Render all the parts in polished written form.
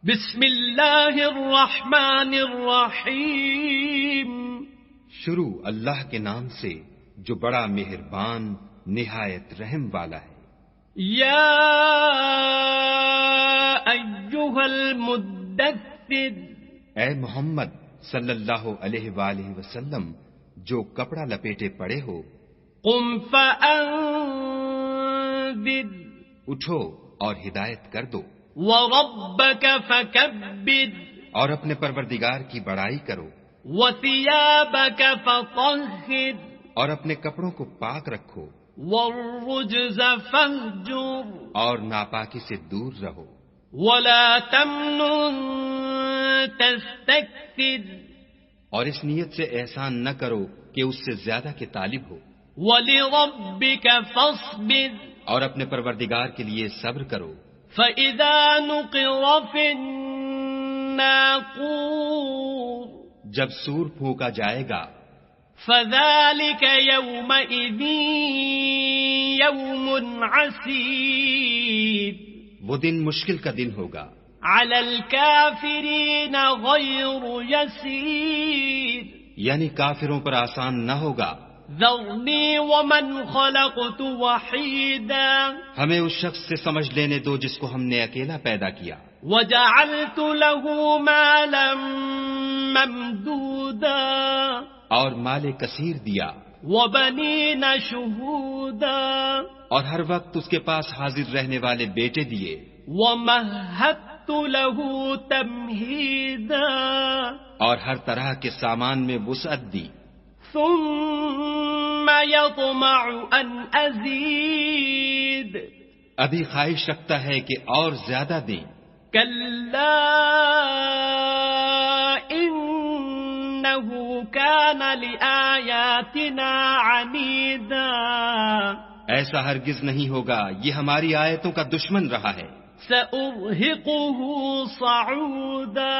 بسم اللہ الرحمن الرحیم. شروع اللہ کے نام سے جو بڑا مہربان نہایت رحم والا ہے. یا ایھا المدثر، اے محمد صلی اللہ علیہ وآلہ وسلم جو کپڑا لپیٹے پڑے ہو، قم فانذر، اٹھو اور ہدایت کر دو، وربک فکبر، اور اپنے پروردگار کی بڑائی کرو، وثیابک فطہر، اور اپنے کپڑوں کو پاک رکھو، والرجز فاہجر، اور ناپاکی سے دور رہو، ولا تمنن تستکثر، اور اس نیت سے احسان نہ کرو کہ اس سے زیادہ کے طالب ہو، ولربک فاصبر، اور اپنے پروردگار کے لیے صبر کرو. فَإِذَا نُقِرَ فِي النَّاقُورِ، جب سور پھونکا جائے گا، فَذَلِكَ يَوْمَئِذٍ يَوْمٌ عَسِيرٌ، وہ دن مشکل کا دن ہوگا، عَلَى الْكَافِرِينَ غَيْرُ يَسِيرٌ، یعنی کافروں پر آسان نہ ہوگا. ذَرْنِي وَمَنْ خَلَقْتُ وَحِيدًا، ہمیں اس شخص سے سمجھ لینے دو جس کو ہم نے اکیلا پیدا کیا، وَجَعَلْتُ لَهُ مَالًا مَمْدُودًا، اور مال کثیر دیا، وَبَنِينَ شُهُودًا، اور ہر وقت اس کے پاس حاضر رہنے والے بیٹے دیے، وَمَهَّدتُّ لَهُ تَمْهِيدًا، اور ہر طرح کے سامان میں وسعت دی. ثُمَّ يَطْمَعُ أَنْ أَزِيدَ، ابھی خواہش رکھتا ہے کہ اور زیادہ دیں. كَلَّا إِنَّهُ كَانَ لِآيَاتِنَا عَنِيدًا، ایسا ہرگز نہیں ہوگا، یہ ہماری آیتوں کا دشمن رہا ہے. سَأُرْهِقُهُ صَعُودًا،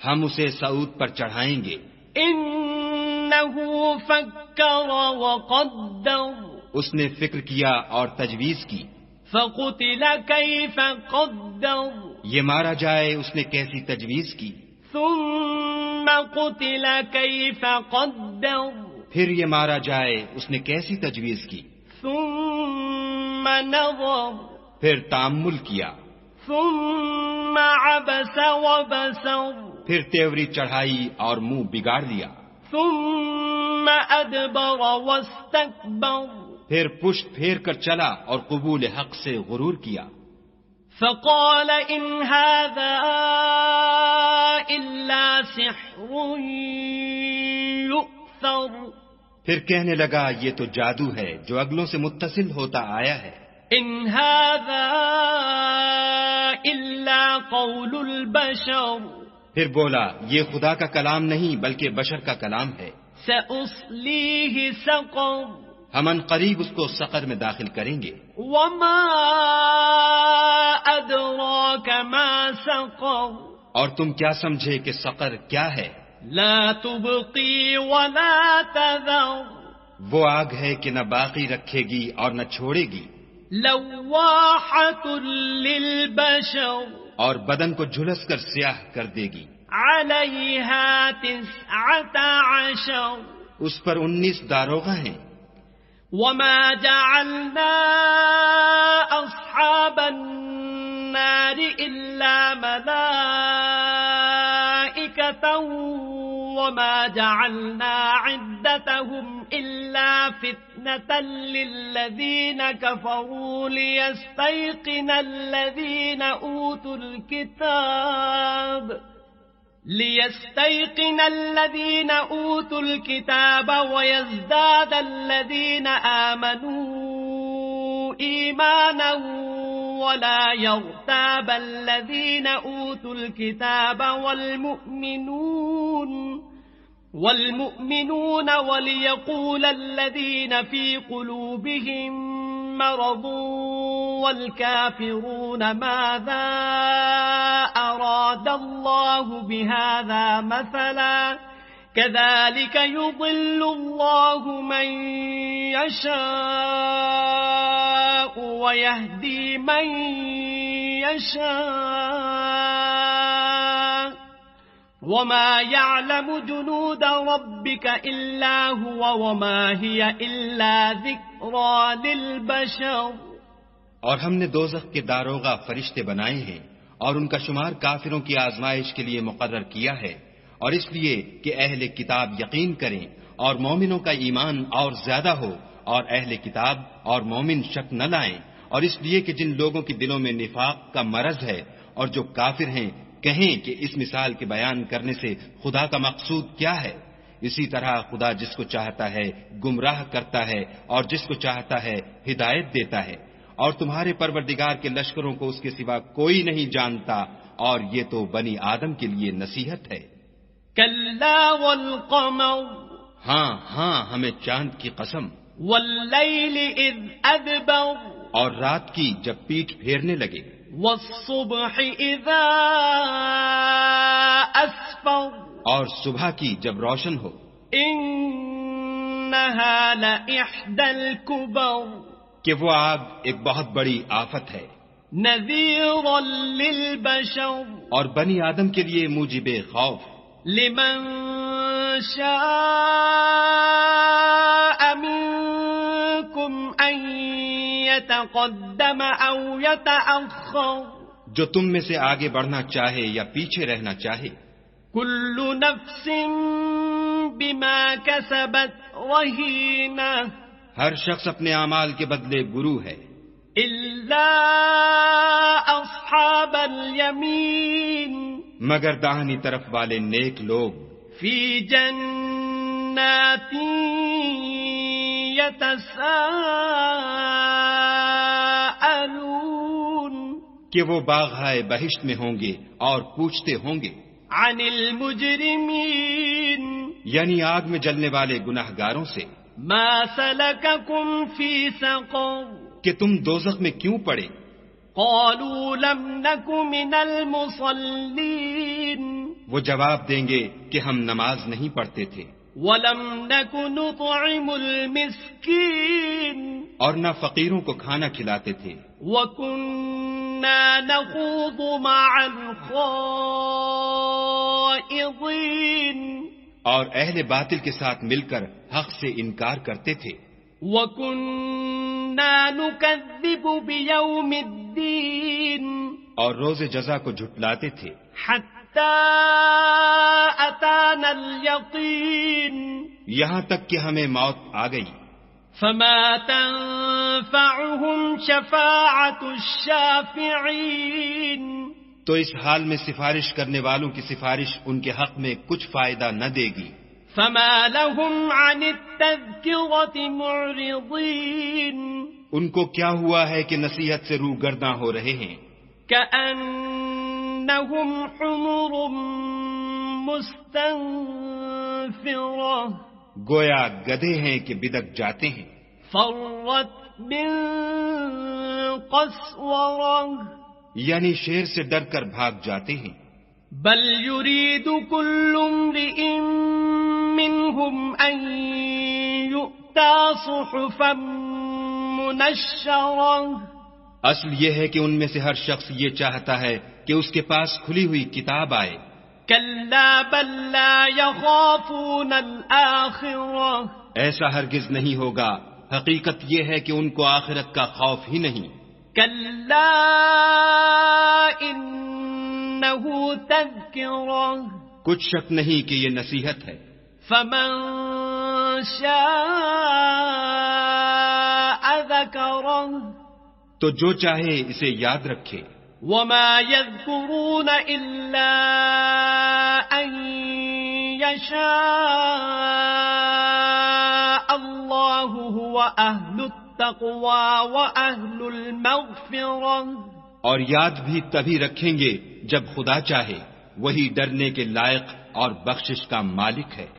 ہم اسے صعود پر چڑھائیں گے. إِنَّهُ فَكَّرَ وَقَدَّرَ، اس نے فکر کیا اور تجویز کی. فَقُتِلَ كَيْفَ قَدَّرَ، یہ مارا جائے اس نے کیسی تجویز کی. ثُمَّ قُتِلَ كَيْفَ قَدَّرَ، پھر یہ مارا جائے اس نے کیسی تجویز کی. ثُمَّ نَظَرَ، پھر تأمل کیا، ثُمَّ عَبَسَ وَبَسَرَ، پھر تیوری چڑھائی اور منہ بگاڑ لیا. ثُمَّ أَدْبَرَ وَاسْتَكْبَرَ، پھر پشت پھیر کر چلا اور قبول حق سے غرور کیا. فَقَالَ إِنْ هَذَا إِلَّا سِحْرٌ يُؤْثَرُ، پھر کہنے لگا یہ تو جادو ہے جو اگلوں سے متصل ہوتا آیا ہے. إِنْ هَذَا إِلَّا قَوْلُ الْبَشَرِ، پھر بولا یہ خدا کا کلام نہیں بلکہ بشر کا کلام ہے. سَأُصْلِيهِ سَقَرَ، ہم ان قریب اس کو سقر میں داخل کریں گے. وَمَا أَدْرَاكَ مَا سَقَرُ، اور تم کیا سمجھے کہ سقر کیا ہے؟ لَا تُبْقِي وَلَا تَذَرُ، وہ آگ ہے کہ نہ باقی رکھے گی اور نہ چھوڑے گی، لَوَّاحَةٌ لِلْبَشَرِ، اور بدن کو جھلس کر سیاہ کر دے گی. عَلَيْهَا 19، اس پر 19 داروغہ ہیں. وَمَا جَعَلْنَا أَصْحَابَ النَّارِ إِلَّا مَلَائِكَةً وَمَا جَعَلْنَا عِدَّتَهُمْ إِلَّا فِتْنَةً لِلَّذِينَ كَفَرُوا لِيَسْتَيْقِنَ الَّذِينَ أُوتُوا الْكِتَابَ وَيَزْدَادَ الَّذِينَ آمَنُوا إِيمَانًا وَلَا يَرْتَابَ الَّذِينَ أُوتُوا الْكِتَابَ وَالْمُؤْمِنُونَ وَلِيَقُولَ الَّذِينَ فِي قُلُوبِهِم مَّرَضٌ وَالْكَافِرُونَ مَاذَا أَرَادَ اللَّهُ بِهَذَا مَثَلًا كَذَلِكَ يُضِلُّ اللَّهُ مَن يَشَاءُ وَيَهْدِي مَن يَشَاءُ وما يعلم جنود ربك إلا هو وما هي إلا ذكرى للبشر. اور ہم نے دوزخ کے داروغہ فرشتے بنائے ہیں اور ان کا شمار کافروں کی آزمائش کے لیے مقرر کیا ہے، اور اس لیے کہ اہل کتاب یقین کریں اور مومنوں کا ایمان اور زیادہ ہو، اور اہل کتاب اور مومن شک نہ لائیں، اور اس لیے کہ جن لوگوں کے دلوں میں نفاق کا مرض ہے اور جو کافر ہیں کہیں کہ اس مثال کے بیان کرنے سے خدا کا مقصود کیا ہے. اسی طرح خدا جس کو چاہتا ہے گمراہ کرتا ہے اور جس کو چاہتا ہے ہدایت دیتا ہے، اور تمہارے پروردگار کے لشکروں کو اس کے سوا کوئی نہیں جانتا، اور یہ تو بنی آدم کے لیے نصیحت ہے. كلا والقمر ہاں ہمیں چاند کی قسم، والليل إذ أدبر اور رات کی جب پیٹھ پھیرنے لگے، والصبح إذا أسفر اور صبح کی جب روشن ہو. إنها لإحدى الكبر کہ وہ آگ ایک بہت بڑی آفت ہے، نذيرا للبشر اور بنی آدم کے لیے موجب خوف. لمن شاء منكم أن يتقدم أو يتأخر جو تم میں سے آگے بڑھنا چاہے یا پیچھے رہنا چاہے. كل نفس بما كسبت رهينة ہر شخص اپنے اعمال کے بدلے گرو ہے، إلا أصحاب اليمين مگر داہنی طرف والے نیک لوگ في جنات يتساءلون کہ وہ باغہائے بہشت میں ہوں گے اور پوچھتے ہوں گے عن المجرمين یعنی آگ میں جلنے والے گناہگاروں سے، ما سلككم في سقر کہ تم دوزخ میں کیوں پڑے؟ قالوا لم نك من المصلين وہ جواب دیں گے کہ ہم نماز نہیں پڑھتے تھے، ولم نك نطعم المسكين اور نہ فقیروں کو کھانا کھلاتے تھے، وكنا نخوض مع الخائضين اور اہل باطل کے ساتھ مل کر حق سے انکار کرتے تھے، وَكُنَّا نُكَذِّبُ بِيَوْمِ الدِّينِ اور روز جزا کو جھٹلاتے تھے، حَتَّى أَتَانَا الْيَقِينُ یہاں تک کہ ہمیں موت آ گئی. فَمَا تَنفَعُهُمْ شَفَاعَةُ الشَّافِعِينَ تو اس حال میں سفارش کرنے والوں کی سفارش ان کے حق میں کچھ فائدہ نہ دے گی. فَمَا لَهُمْ عَنِ التَّذْكِرَةِ مُعْرِضِينَ ان کو کیا ہوا ہے کہ نصیحت سے روگرداں ہو رہے ہیں؟ كَأَنَّهُمْ حُمُرٌ مُسْتَنفِرَةٌ گویا گدھے ہیں کہ بدک جاتے ہیں، فَرَّتْ مِن قَسْوَرَةٍ یعنی شیر سے ڈر کر بھاگ جاتے ہیں. بل يريد كل امرئ منهم أن يؤتى صحفا منشرة اصل یہ ہے کہ ان میں سے ہر شخص یہ چاہتا ہے کہ اس کے پاس کھلی ہوئی کتاب آئے. كلا بل لا يخافون الآخرة ایسا ہرگز نہیں ہوگا، حقیقت یہ ہے کہ ان کو آخرت کا خوف ہی نہیں. كلا إنه تذكرة کچھ شک نہیں کہ یہ نصیحت ہے. فمن شاء ذكره تو جو چاہے اسے یاد رکھے. وما يذكرون إلا أن يشاء الله هو أهل التقوى وأهل المغفرة اور یاد بھی تبھی رکھیں گے جب خدا چاہے، وہی ڈرنے کے لائق اور بخشش کا مالک ہے.